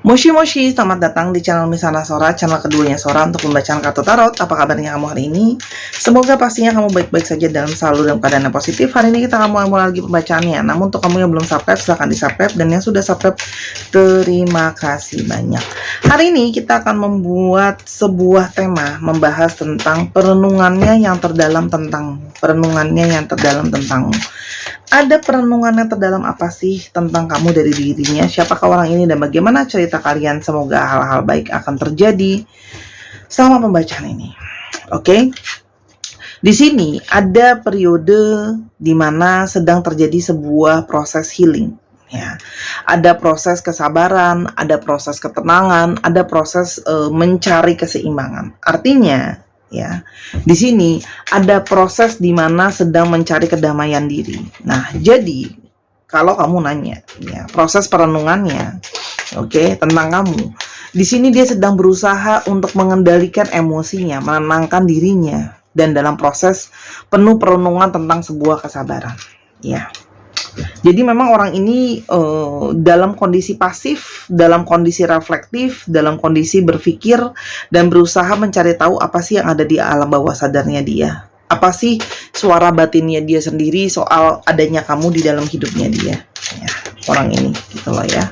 Moshi Moshi, selamat datang di channel Misana Sora, channel keduanya Sora untuk pembacaan kartu tarot. Apa kabarnya kamu hari ini? Semoga pastinya kamu baik-baik saja dan selalu dalam keadaan yang positif. Hari ini kita akan mulai lagi pembacaannya. Namun untuk kamu yang belum subscribe, silahkan di subscribe. Dan yang sudah subscribe, terima kasih banyak. Hari ini kita akan membuat sebuah tema, membahas tentang perenungannya yang terdalam tentangmu. Ada perenungan yang terdalam apa sih tentang kamu dari dirinya? Siapakah orang ini dan bagaimana cerita kalian? Semoga hal-hal baik akan terjadi selama pembacaan ini. Oke. Di sini ada periode di mana sedang terjadi sebuah proses healing. Ya, ada proses kesabaran, ada proses ketenangan, ada proses mencari keseimbangan. Artinya, ya, di sini ada proses di mana sedang mencari kedamaian diri. Nah, jadi kalau kamu nanya, ya, proses perenungannya, oke, tentang kamu. Di sini dia sedang berusaha untuk mengendalikan emosinya, menenangkan dirinya, dan dalam proses penuh perenungan tentang sebuah kesabaran. Ya. Jadi memang orang ini dalam kondisi pasif, dalam kondisi reflektif, dalam kondisi berpikir dan berusaha mencari tahu apa sih yang ada di alam bawah sadarnya dia. Apa sih suara batinnya dia sendiri soal adanya kamu di dalam hidupnya dia. Ya, orang ini gitu loh ya.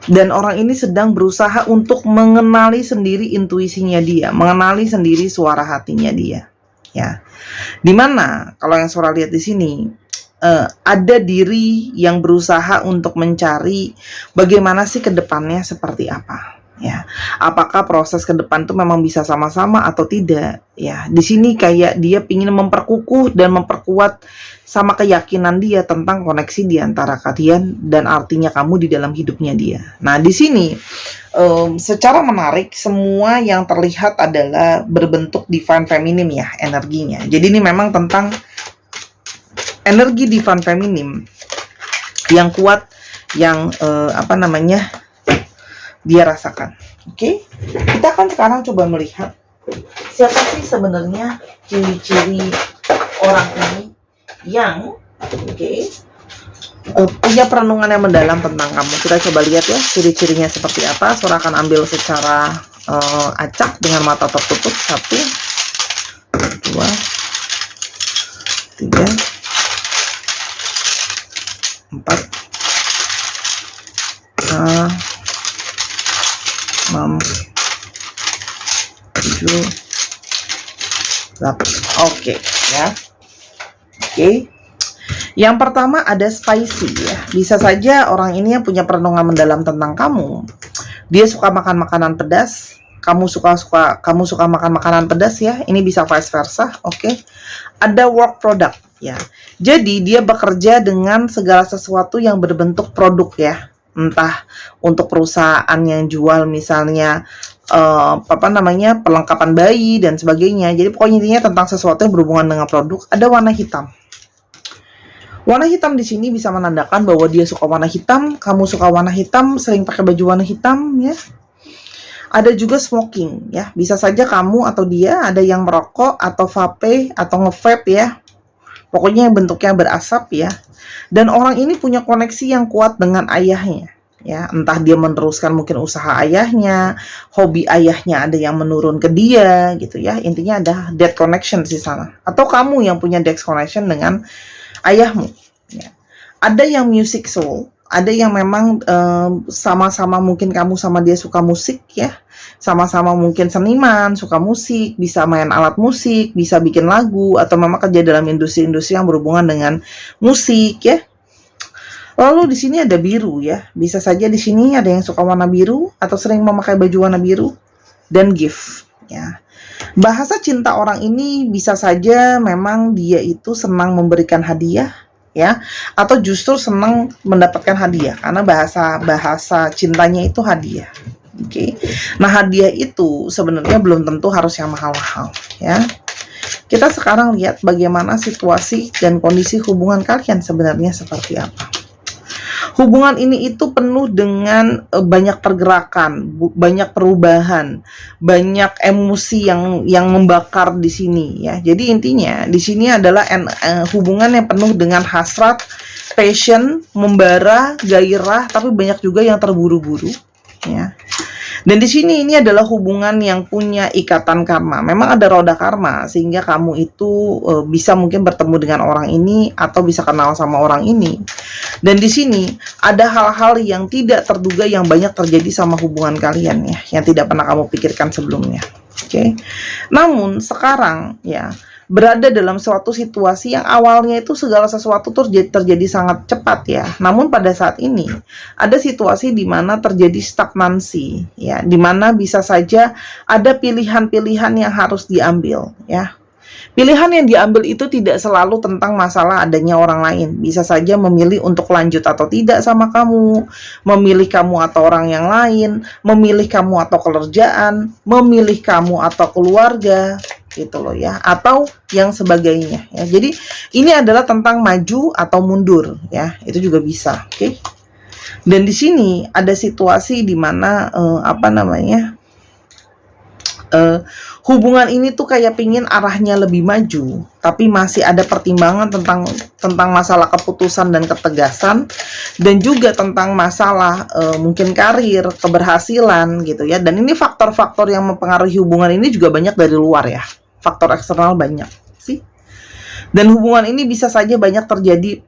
Dan orang ini sedang berusaha untuk mengenali sendiri intuisinya dia, mengenali sendiri suara hatinya dia. Ya. Dimana kalau yang Sora lihat di sini, ada diri yang berusaha untuk mencari bagaimana sih ke depannya seperti apa, ya. Apakah proses ke depan itu memang bisa sama-sama atau tidak, ya. Di sini kayak dia ingin memperkukuh dan memperkuat sama keyakinan dia tentang koneksi di antara kalian dan artinya kamu di dalam hidupnya dia. Nah, di sini secara menarik semua yang terlihat adalah berbentuk divine feminine ya energinya. Jadi ini memang tentang energi divine feminine yang kuat, yang dia rasakan. Oke, kita akan sekarang coba melihat siapa sih sebenarnya ciri-ciri orang ini yang punya perenungan yang mendalam tentang kamu. Kita coba lihat ya ciri-cirinya seperti apa. Sora akan ambil secara acak dengan mata tertutup. 1, 2, 3, 4, 5, 6, 7, 8. Oke, ya. Oke. Yang pertama ada spicy ya. Bisa saja orang ini yang punya perenungan mendalam tentang kamu. Dia suka makan makanan pedas. Kamu suka makan makanan pedas ya. Ini bisa vice versa. Oke. Ada work product ya. Jadi dia bekerja dengan segala sesuatu yang berbentuk produk ya. Entah untuk perusahaan yang jual misalnya perlengkapan bayi dan sebagainya. Jadi pokoknya intinya tentang sesuatu yang berhubungan dengan produk. Ada warna hitam. Warna hitam di sini bisa menandakan bahwa dia suka warna hitam, kamu suka warna hitam, sering pakai baju warna hitam ya. Ada juga smoking ya. Bisa saja kamu atau dia ada yang merokok atau vape atau nge-vape ya. Pokoknya yang bentuknya berasap ya. Dan orang ini punya koneksi yang kuat dengan ayahnya. Ya, entah dia meneruskan mungkin usaha ayahnya, hobi ayahnya ada yang menurun ke dia gitu ya. Intinya ada dead connection di sana. Atau kamu yang punya dead connection dengan ayahmu. Ya. Ada yang music soul, ada yang memang sama-sama mungkin kamu sama dia suka musik ya. Sama-sama mungkin seniman, suka musik, bisa main alat musik, bisa bikin lagu, atau memang kerja dalam industri-industri yang berhubungan dengan musik ya. Lalu di sini ada biru ya. Bisa saja di sini ada yang suka warna biru atau sering memakai baju warna biru dan gift ya. Bahasa cinta orang ini bisa saja memang dia itu senang memberikan hadiah ya, atau justru senang mendapatkan hadiah karena bahasa cintanya itu hadiah. Oke. Nah, hadiah itu sebenarnya belum tentu harus yang mahal-mahal ya. Kita sekarang lihat bagaimana situasi dan kondisi hubungan kalian sebenarnya seperti apa. Hubungan ini itu penuh dengan banyak pergerakan, banyak perubahan, banyak emosi yang membakar di sini ya. Jadi intinya di sini adalah hubungan yang penuh dengan hasrat, passion, membara, gairah, tapi banyak juga yang terburu-buru ya. Dan di sini ini adalah hubungan yang punya ikatan karma. Memang ada roda karma sehingga kamu itu bisa mungkin bertemu dengan orang ini atau bisa kenal sama orang ini. Dan di sini ada hal-hal yang tidak terduga yang banyak terjadi sama hubungan kalian ya, yang tidak pernah kamu pikirkan sebelumnya. Oke. Namun sekarang ya berada dalam suatu situasi yang awalnya itu segala sesuatu terjadi sangat cepat ya. Namun pada saat ini ada situasi di mana terjadi stagnansi ya, di mana bisa saja ada pilihan-pilihan yang harus diambil ya. Pilihan yang diambil itu tidak selalu tentang masalah adanya orang lain. Bisa saja memilih untuk lanjut atau tidak sama kamu, memilih kamu atau orang yang lain, memilih kamu atau kerjaan, memilih kamu atau keluarga, gitu loh ya, atau yang sebagainya ya. Jadi ini adalah tentang maju atau mundur ya, itu juga bisa, oke? Dan di sini ada situasi di mana hubungan ini tuh kayak pingin arahnya lebih maju, tapi masih ada pertimbangan tentang masalah keputusan dan ketegasan, dan juga tentang masalah mungkin karir, keberhasilan gitu ya. Dan ini faktor-faktor yang mempengaruhi hubungan ini juga banyak dari luar ya, faktor eksternal banyak sih. Dan hubungan ini bisa saja banyak terjadi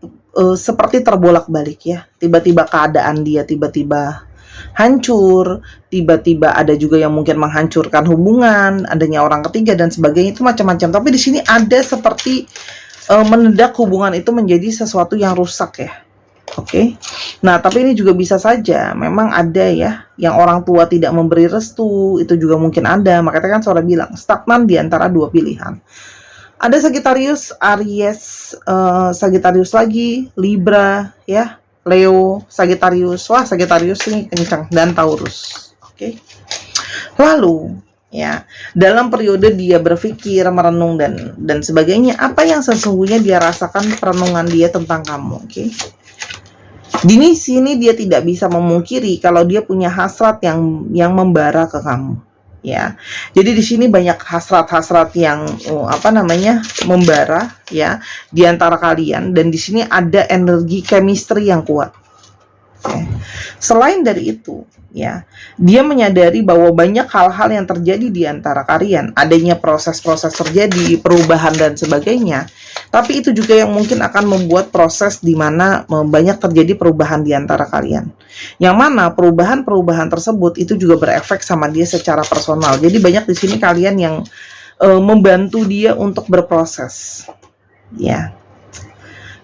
seperti terbolak-balik ya, tiba-tiba keadaan dia tiba-tiba hancur, tiba-tiba ada juga yang mungkin menghancurkan hubungan, adanya orang ketiga dan sebagainya, itu macam-macam. Tapi di sini ada seperti mendadak hubungan itu menjadi sesuatu yang rusak ya. Oke. Nah, tapi ini juga bisa saja memang ada ya yang orang tua tidak memberi restu, itu juga mungkin ada. Makanya kan Sora bilang stagnan di antara dua pilihan. Ada Sagittarius, Aries, Sagittarius lagi, Libra ya, Leo, Sagittarius. Wah, Sagittarius ini kencang, dan Taurus. Oke. Lalu ya, dalam periode dia berpikir, merenung dan sebagainya, apa yang sesungguhnya dia rasakan perenungan dia tentang kamu, oke? Di sini dia tidak bisa memungkiri kalau dia punya hasrat yang membara ke kamu. Ya, jadi di sini banyak hasrat-hasrat yang membara ya di antara kalian, dan di sini ada energi chemistry yang kuat. Okay. Selain dari itu, ya, dia menyadari bahwa banyak hal-hal yang terjadi di antara kalian, adanya proses-proses terjadi, perubahan dan sebagainya. Tapi itu juga yang mungkin akan membuat proses di mana banyak terjadi perubahan di antara kalian. Yang mana perubahan-perubahan tersebut itu juga berefek sama dia secara personal. Jadi banyak di sini kalian yang membantu dia untuk berproses. Ya.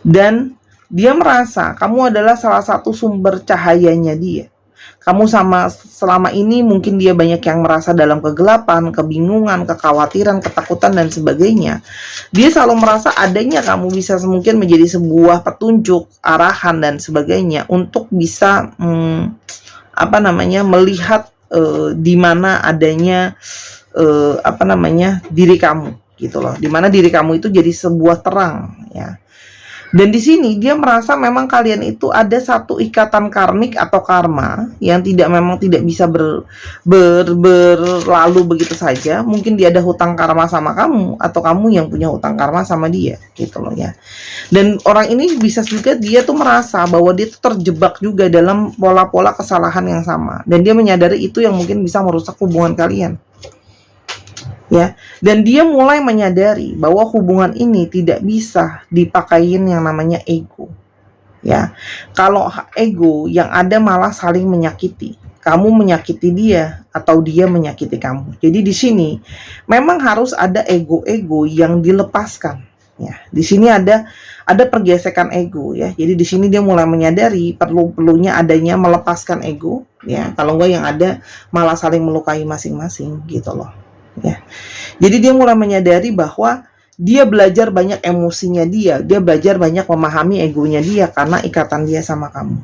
Dan dia merasa kamu adalah salah satu sumber cahayanya dia. Kamu selama ini mungkin dia banyak yang merasa dalam kegelapan, kebingungan, kekhawatiran, ketakutan dan sebagainya. Dia selalu merasa adanya kamu bisa mungkin menjadi sebuah petunjuk, arahan dan sebagainya untuk bisa melihat di mana adanya diri kamu gitu loh. Di mana diri kamu itu jadi sebuah terang ya. Dan di sini dia merasa memang kalian itu ada satu ikatan karmik atau karma yang memang tidak bisa berlalu begitu saja. Mungkin dia ada hutang karma sama kamu, atau kamu yang punya hutang karma sama dia, gitu loh ya. Dan orang ini bisa juga dia tuh merasa bahwa dia tuh terjebak juga dalam pola-pola kesalahan yang sama, dan dia menyadari itu yang mungkin bisa merusak hubungan kalian. Ya, dan dia mulai menyadari bahwa hubungan ini tidak bisa dipakein yang namanya ego. Ya, kalau ego yang ada malah saling menyakiti. Kamu menyakiti dia atau dia menyakiti kamu. Jadi di sini memang harus ada ego-ego yang dilepaskan. Ya, di sini ada pergesekan ego ya. Jadi di sini dia mulai menyadari perlunya adanya melepaskan ego. Ya, kalau enggak yang ada malah saling melukai masing-masing gitu loh. Ya. Jadi dia mulai menyadari bahwa dia belajar banyak emosinya dia belajar banyak memahami egonya dia karena ikatan dia sama kamu.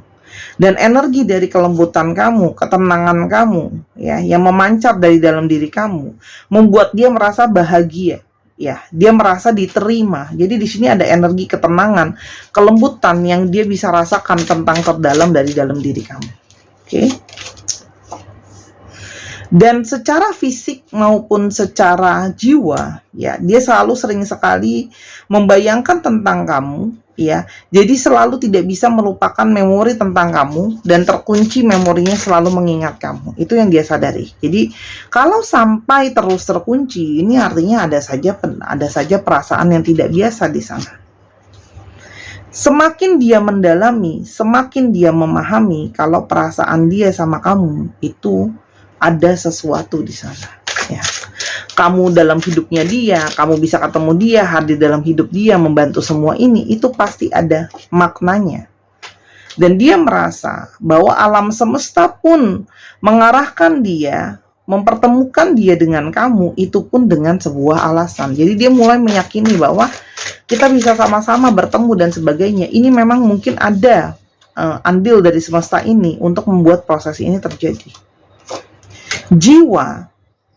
Dan energi dari kelembutan kamu, ketenangan kamu ya, yang memancar dari dalam diri kamu, membuat dia merasa bahagia ya, dia merasa diterima. Jadi di sini ada energi ketenangan, kelembutan yang dia bisa rasakan tentang terdalam dari dalam diri kamu. Oke. Dan secara fisik maupun secara jiwa, ya, dia selalu sering sekali membayangkan tentang kamu, ya. Jadi selalu tidak bisa melupakan memori tentang kamu dan terkunci memorinya selalu mengingat kamu. Itu yang dia sadari. Jadi kalau sampai terus terkunci, ini artinya ada saja perasaan yang tidak biasa di sana. Semakin dia mendalami, semakin dia memahami kalau perasaan dia sama kamu itu ada sesuatu di sana, ya. Kamu dalam hidupnya dia, kamu bisa ketemu dia, hadir dalam hidup dia, membantu semua ini, itu pasti ada maknanya. Dan dia merasa bahwa alam semesta pun mengarahkan dia, mempertemukan dia dengan kamu, itu pun dengan sebuah alasan. Jadi dia mulai meyakini bahwa kita bisa sama-sama bertemu dan sebagainya. Ini memang mungkin ada andil dari semesta ini untuk membuat proses ini terjadi. Jiwa,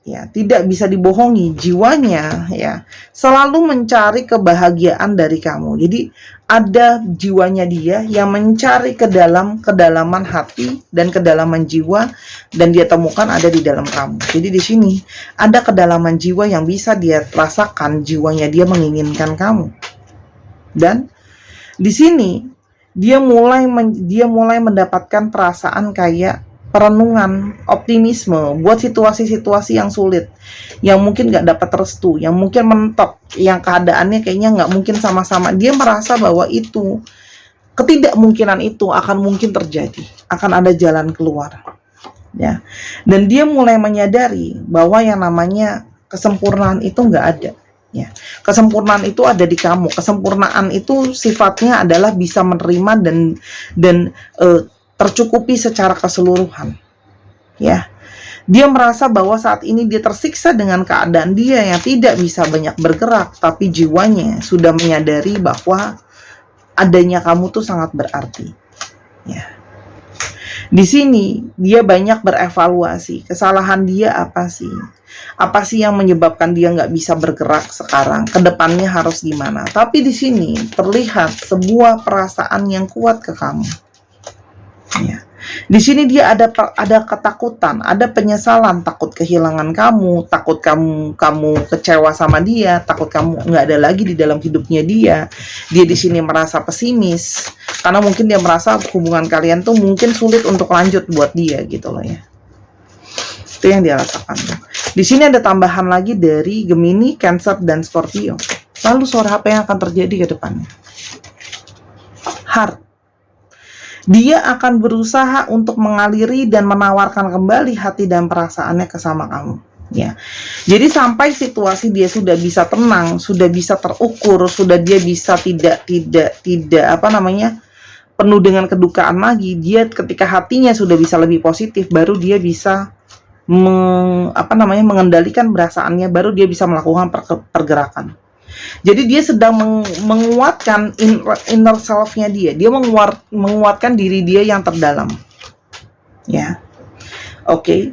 ya, tidak bisa dibohongi, jiwanya, ya, selalu mencari kebahagiaan dari kamu. Jadi ada jiwanya dia yang mencari kedalaman hati dan kedalaman jiwa, dan dia temukan ada di dalam kamu. Jadi di sini ada kedalaman jiwa yang bisa dia rasakan, jiwanya dia menginginkan kamu. Dan di sini dia mulai mendapatkan perasaan kayak perenungan, optimisme buat situasi-situasi yang sulit, yang mungkin gak dapat restu, yang mungkin mentok, yang keadaannya kayaknya gak mungkin sama-sama. Dia merasa bahwa itu, ketidakmungkinan itu akan mungkin terjadi, akan ada jalan keluar, ya. Dan dia mulai menyadari bahwa yang namanya kesempurnaan itu gak ada, ya. Kesempurnaan itu ada di kamu. Kesempurnaan itu sifatnya adalah bisa menerima dan tercukupi secara keseluruhan, ya. Dia merasa bahwa saat ini dia tersiksa dengan keadaan dia yang tidak bisa banyak bergerak, tapi jiwanya sudah menyadari bahwa adanya kamu tuh sangat berarti, ya. Di sini dia banyak berevaluasi, kesalahan dia apa sih? Apa sih yang menyebabkan dia nggak bisa bergerak sekarang? Kedepannya harus gimana? Tapi di sini terlihat sebuah perasaan yang kuat ke kamu. Ya. Di sini dia ada ketakutan, ada penyesalan, takut kehilangan kamu, takut kamu kecewa sama dia, takut kamu nggak ada lagi di dalam hidupnya dia. Dia di sini merasa pesimis karena mungkin dia merasa hubungan kalian tuh mungkin sulit untuk lanjut buat dia gitu loh, ya. Itu yang dia rasakan. Di sini ada tambahan lagi dari Gemini, Cancer, dan Scorpio. Lalu suara apa yang akan terjadi ke depannya? Heart. Dia akan berusaha untuk mengaliri dan menawarkan kembali hati dan perasaannya ke sama kamu, ya. Jadi sampai situasi dia sudah bisa tenang, sudah bisa terukur, sudah dia bisa tidak penuh dengan kedukaan lagi. Dia ketika hatinya sudah bisa lebih positif, baru dia bisa mengendalikan perasaannya, baru dia bisa melakukan pergerakan. Jadi dia sedang menguatkan inner self-nya dia. Dia menguatkan diri dia yang terdalam, ya. Oke.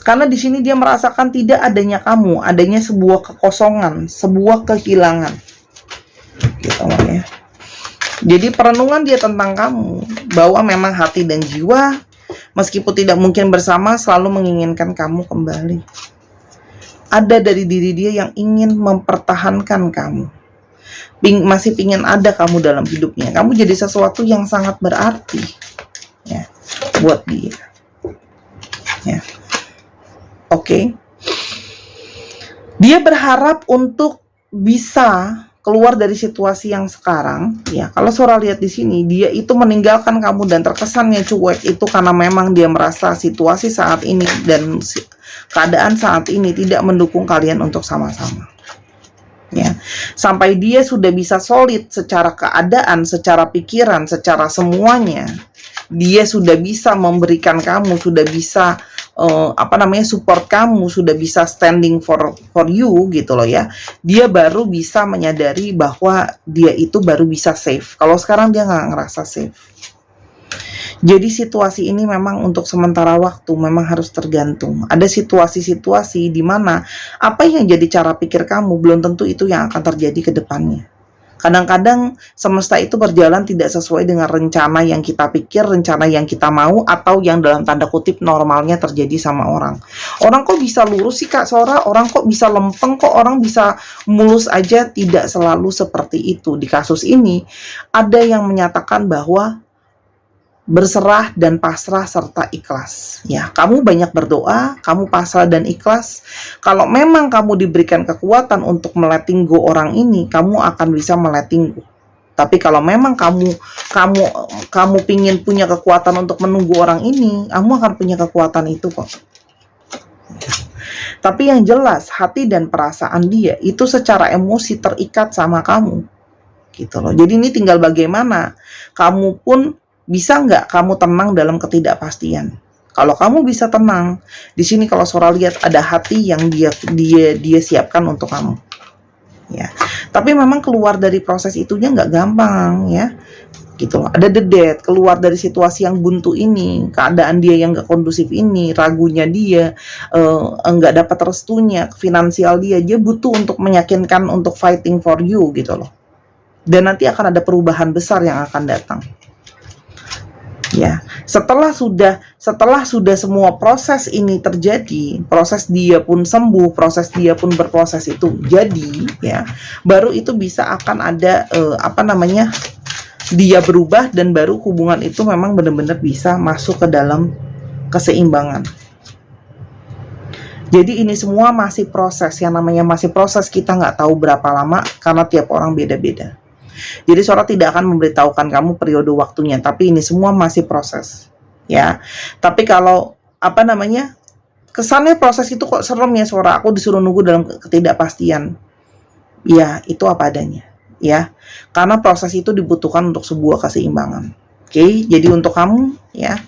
Karena di sini dia merasakan tidak adanya kamu, adanya sebuah kekosongan, sebuah kehilangan, gitu ya. Jadi perenungan dia tentang kamu, bahwa memang hati dan jiwa meskipun tidak mungkin bersama, selalu menginginkan kamu kembali. Ada dari diri dia yang ingin mempertahankan kamu, masih ingin ada kamu dalam hidupnya. Kamu jadi sesuatu yang sangat berarti, ya, buat dia, ya. Oke. Dia berharap untuk bisa keluar dari situasi yang sekarang, ya. Kalau Sora lihat di sini, dia itu meninggalkan kamu dan terkesannya cuek itu karena memang dia merasa situasi saat ini dan keadaan saat ini tidak mendukung kalian untuk sama-sama, ya. Sampai dia sudah bisa solid secara keadaan, secara pikiran, secara semuanya, dia sudah bisa memberikan kamu, sudah bisa support kamu, sudah bisa standing for you gitu loh, ya. Dia baru bisa menyadari bahwa dia itu baru bisa safe. Kalau sekarang dia nggak ngerasa safe. Jadi situasi ini memang untuk sementara waktu, memang harus tergantung. Ada situasi-situasi di mana apa yang jadi cara pikir kamu belum tentu itu yang akan terjadi ke depannya. Kadang-kadang semesta itu berjalan tidak sesuai dengan rencana yang kita pikir, rencana yang kita mau, atau yang dalam tanda kutip normalnya terjadi sama orang. Orang kok bisa lurus sih Kak Sora? Orang kok bisa lempeng? Kok orang bisa mulus aja? Tidak selalu seperti itu. Di kasus ini, ada yang menyatakan bahwa berserah dan pasrah serta ikhlas. Ya, kamu banyak berdoa, kamu pasrah dan ikhlas. Kalau memang kamu diberikan kekuatan untuk meletting go orang ini, kamu akan bisa meletting go. Tapi kalau memang kamu pingin punya kekuatan untuk menunggu orang ini, kamu akan punya kekuatan itu kok. Tapi yang jelas hati dan perasaan dia itu secara emosi terikat sama kamu, gitu loh. Jadi ini tinggal bagaimana kamu pun bisa nggak kamu tenang dalam ketidakpastian. Kalau kamu bisa tenang, di sini kalau Sora lihat ada hati yang dia siapkan untuk kamu. Ya, tapi memang keluar dari proses itunya nggak gampang ya, gitu loh. Ada dedet keluar dari situasi yang buntu ini, keadaan dia yang nggak kondusif ini, ragunya dia, nggak dapat restunya, finansial dia butuh untuk meyakinkan untuk fighting for you gitu loh. Dan nanti akan ada perubahan besar yang akan datang. Ya, setelah sudah semua proses ini terjadi, proses dia pun sembuh, proses dia pun berproses itu jadi, ya, baru itu bisa akan ada dia berubah dan baru hubungan itu memang benar-benar bisa masuk ke dalam keseimbangan. Jadi ini semua masih proses, yang namanya masih proses, kita nggak tahu berapa lama karena tiap orang beda-beda. Jadi Sora tidak akan memberitahukan kamu periode waktunya, tapi ini semua masih proses, ya. Tapi kalau kesannya proses itu kok serem ya Sora, aku disuruh nunggu dalam ketidakpastian. Ya, itu apa adanya, ya. Karena proses itu dibutuhkan untuk sebuah keseimbangan. Oke, jadi untuk kamu, ya,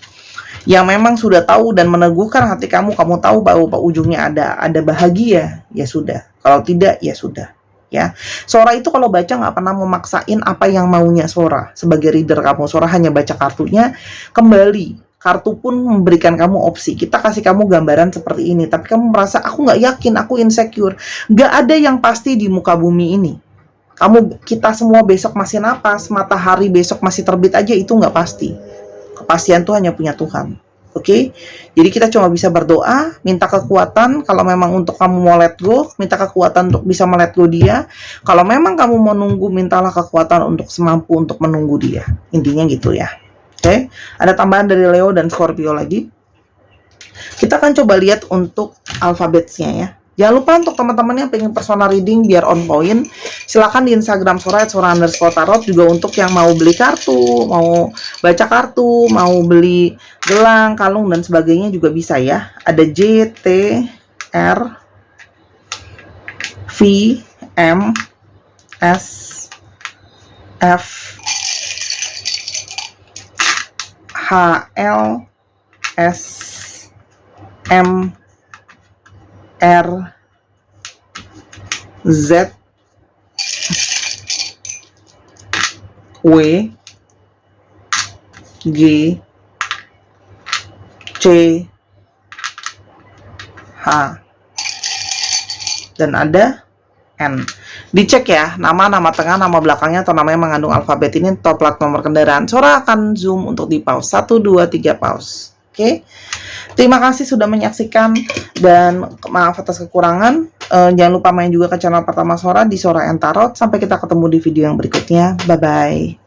yang memang sudah tahu dan meneguhkan hati kamu tahu bahwa ujungnya ada bahagia, ya sudah. Kalau tidak, ya sudah. Ya, Sora itu kalau baca nggak pernah memaksain apa yang maunya Sora sebagai reader kamu. Sora hanya baca kartunya, kembali kartu pun memberikan kamu opsi. Kita kasih kamu gambaran seperti ini, tapi kamu merasa aku nggak yakin, aku insecure. Nggak ada yang pasti di muka bumi ini. Kita semua besok masih napas, matahari besok masih terbit aja, itu nggak pasti. Kepastian tuh hanya punya Tuhan. Oke, jadi kita cuma bisa berdoa, minta kekuatan. Kalau memang untuk kamu mau let go, minta kekuatan untuk bisa melet go dia. Kalau memang kamu mau nunggu, mintalah kekuatan untuk semampu untuk menunggu dia. Intinya gitu ya. Oke, ada tambahan dari Leo dan Scorpio lagi. Kita akan coba lihat untuk alfabetnya ya. Jangan lupa untuk teman-teman yang pengen personal reading biar on point, silakan di Instagram Sora @sora_tarot. Juga untuk yang mau beli kartu, mau baca kartu, mau beli gelang, kalung dan sebagainya juga bisa ya. Ada J, T, R, V, M, S, F, H, L, S, M, R, Z, W, G, C, H, dan ada N. Dicek ya, nama tengah, nama belakangnya atau namanya mengandung alfabet ini atau plat nomor kendaraan. Sora akan zoom untuk di pause. 1, 2, 3 pause. Oke. Terima kasih sudah menyaksikan dan maaf atas kekurangan. Jangan lupa main juga ke channel pertama Sora di Sora and Tarot. Sampai kita ketemu di video yang berikutnya. Bye bye.